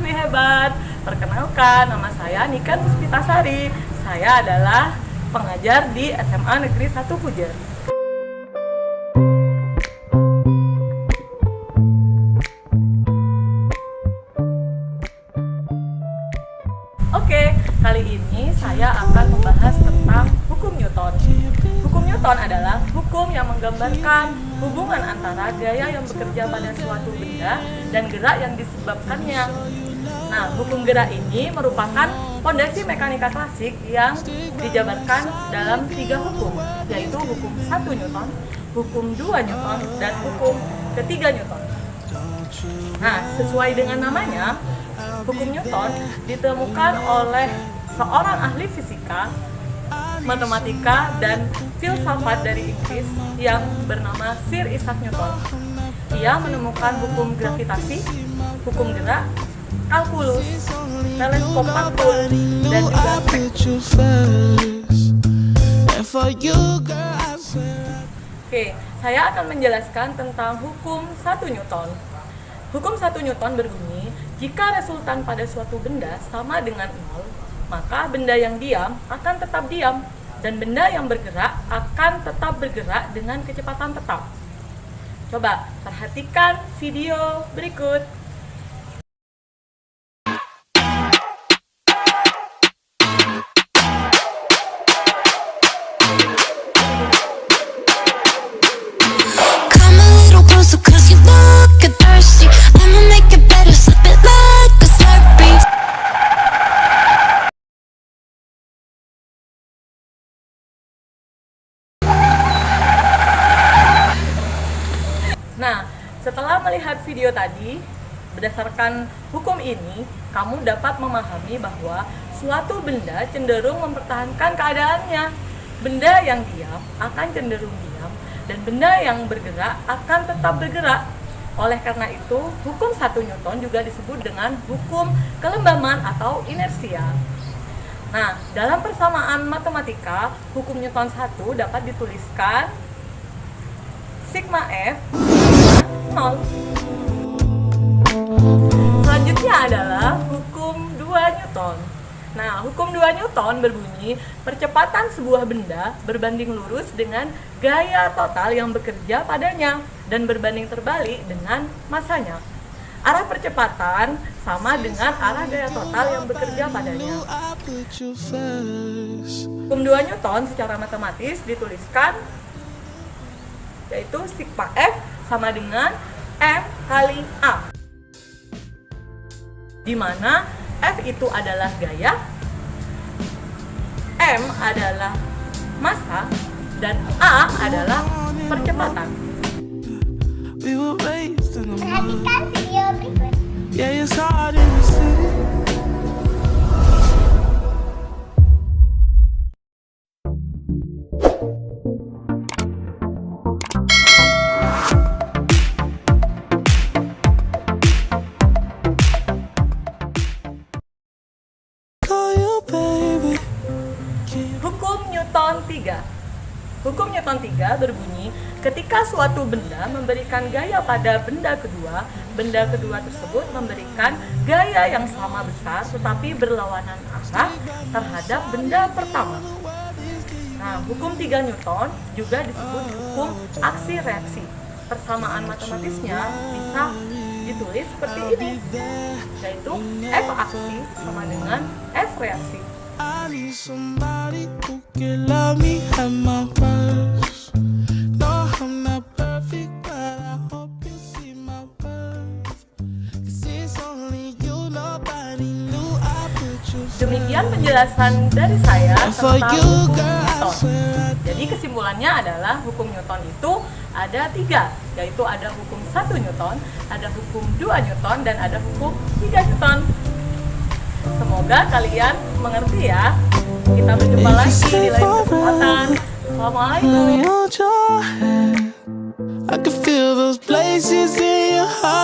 Siswi hebat. Perkenalkan, nama saya Nika Puspitasari. Saya adalah pengajar di SMA Negeri 1 Pujer. Oke, kali ini saya akan membahas tentang hukum Newton. Hukum Newton adalah hukum yang menggambarkan hubungan antara gaya yang bekerja pada suatu benda dan gerak yang disebabkannya. Nah, hukum gerak ini merupakan fondasi mekanika klasik yang dijabarkan dalam 3 hukum, yaitu hukum 1 Newton, hukum 2 Newton, dan hukum ketiga Newton. Nah, sesuai dengan namanya, hukum Newton ditemukan oleh seorang ahli fisika, matematika, dan filsafat dari Inggris yang bernama Sir Isaac Newton. Ia menemukan hukum gravitasi, hukum gerak, kalkulus, teleskop mantul, dan juga Oke, saya akan menjelaskan tentang hukum 1 Newton. Hukum 1 Newton berbunyi, jika resultan pada suatu benda sama dengan 0, maka benda yang diam akan tetap diam, dan benda yang bergerak akan tetap bergerak dengan kecepatan tetap. Coba perhatikan video berikut. Nah, setelah melihat video tadi, berdasarkan hukum ini, kamu dapat memahami bahwa suatu benda cenderung mempertahankan keadaannya. Benda yang diam akan cenderung diam, dan benda yang bergerak akan tetap bergerak. Oleh karena itu, hukum 1 Newton juga disebut dengan hukum kelembaman atau inersia. Nah, dalam persamaan matematika, hukum Newton 1 dapat dituliskan sigma F 0. Selanjutnya adalah hukum 2 Newton. Nah, hukum 2 Newton berbunyi, percepatan sebuah benda berbanding lurus dengan gaya total yang bekerja padanya dan berbanding terbalik dengan masanya. Arah percepatan sama dengan arah gaya total yang bekerja padanya. Hukum 2 Newton secara matematis dituliskan yaitu sigma F sama dengan M kali A, di mana F itu adalah gaya, M adalah massa, dan A adalah percepatan. Perhatikan video berikut. Hukum Newton 3. Hukum Newton 3 berbunyi, ketika suatu benda memberikan gaya pada benda kedua tersebut memberikan gaya yang sama besar tetapi berlawanan arah terhadap benda pertama. Nah, hukum 3 Newton juga disebut hukum aksi reaksi. Persamaan matematisnya bisa ditulis seperti ini, yaitu F aksi sama dengan F reaksi. I need somebody who can love me at my worst. No, I'm not perfect, but I hope you see my worth. 'Cause it's only you, nobody knew I put you first. Demikian penjelasan dari saya For tentang you, hukum girl, I Newton. swear. Jadi kesimpulannya adalah hukum Newton itu ada 3, yaitu ada hukum 1 Newton, ada hukum 2 Newton, dan ada hukum 3 Newton. Semoga kalian mengerti ya. Kita berjumpa lagi di lain kesempatan. Assalamualaikum. Hold your hand. I can feel those places in your heart.